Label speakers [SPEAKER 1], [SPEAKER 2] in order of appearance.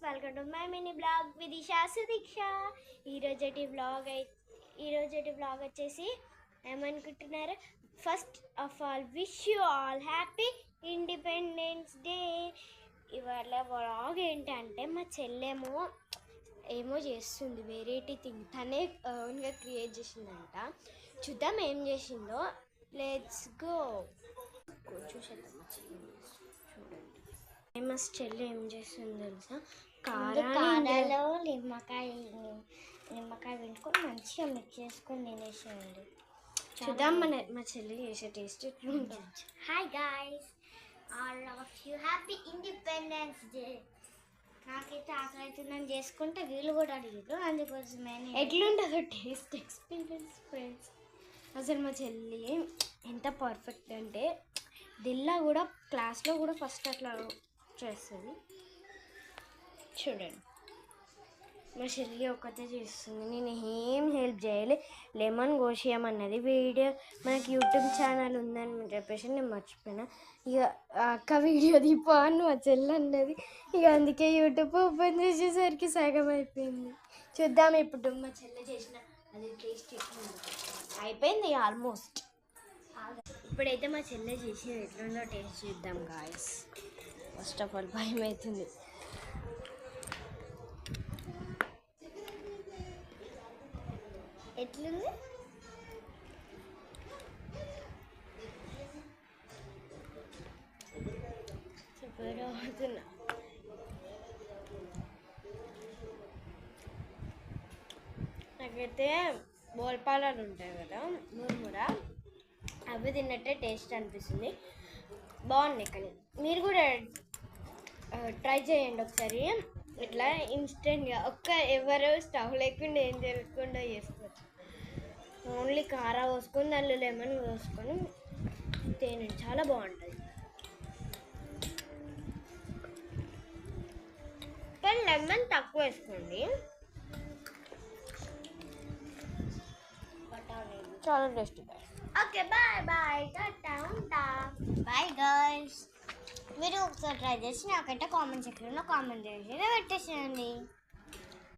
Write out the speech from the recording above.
[SPEAKER 1] Welcome to my mini blog with Isha Sudiksha. ఈరోజటి blog వచ్చేసి ఏమనుకుంటున్నారు? First of all wish you all happy Independence Day. ఇవాళ blog ఏంటంటే మా చెల్లెమో ఏమో చేస్తుంది, వెరైటీ థింగ్ తనే ఓన్గా క్రియేట్ చేసిందంట. చూద్దాం ఏం చేసిందో. Let's go. చూసేద్దాం మా చెల్లి. చూడండి ఫేమస్ చెల్లి ఏం చేస్తుంది తెలుసా? కారాలో నిమ్మకాయ పెట్టుకొని మంచిగా మిక్స్ చేసుకొని తినేసేయండి. చూద్దాం మా చెల్లి చేసే టేస్ట్ ఎట్లుంటుంది. Hi guys, all of you happy Independence day. నాకైతే ఆకలి అవుతుందని చేసుకుంటే వీళ్ళు కూడా అడిగారు, అందుకోసమే ఎట్లుంటుందో టేస్ట్ ఎక్స్పీరియన్స్ ఫ్రెండ్స్. అసలు మా చెల్లి ఎంత పర్ఫెక్ట్ అంటే దిల్లా కూడా క్లాస్లో కూడా ఫస్ట్ అట్లా చేస్తుంది. చూడండి మా చెల్లి ఒక్కతే చేస్తుంది, నేను ఏం హెల్ప్ చేయాలి. లెమన్ కోసేయమన్నది. వీడియో మనకి యూట్యూబ్ ఛానల్ ఉందని చెప్పేసి నేను మర్చిపోయినా. ఇక అక్క వీడియో దీపా అని మా చెల్లి అన్నది. ఇక అందుకే యూట్యూబ్ ఓపెన్ చేసేసరికి సగం అయిపోయింది. చూద్దాం ఇప్పుడు మా చెల్లి చేసిన అది టేస్ట్ అయిపోయింది ఆల్మోస్ట్. ఇప్పుడైతే మా చెల్లె చేసి ఎట్లుందో టేస్ట్ చేద్దాం గాయస్. ఫస్ట్ ఆఫ్ ఆల్ భయం అవుతుంది. ఎట్లుంది? సూపర్ అవుతున్నా. నాకైతే బోల్పాలాలు ఉంటాయి కదా, మురుమురా, అవి తిన్నట్టే టేస్ట్ అనిపిస్తుంది. బాగున్నాయి. కానీ మీరు కూడా ట్రై చేయండి ఒకసారి. ఇట్లా ఇన్స్టెంట్గా ఎవరు స్టవ్ లేకుండా ఏం చేయకుండా చేసుకోవచ్చు. ఓన్లీ కారా పోసుకొని దానిలో లెమన్ పోసుకొని తినండి, చాలా బాగుంటుంది. కానీ లెమన్ తక్కువ వేసుకోండి, చాలా టేస్టీగా. ఓకే, బాయ్ బాయ్, టాటా, ఉంటా. Bye girls. మీరు ఒకసారి ట్రై చేసి నాకైతే కామెంట్ సెక్షన్లో కామెంట్ చేసి పెట్టేసేయండి.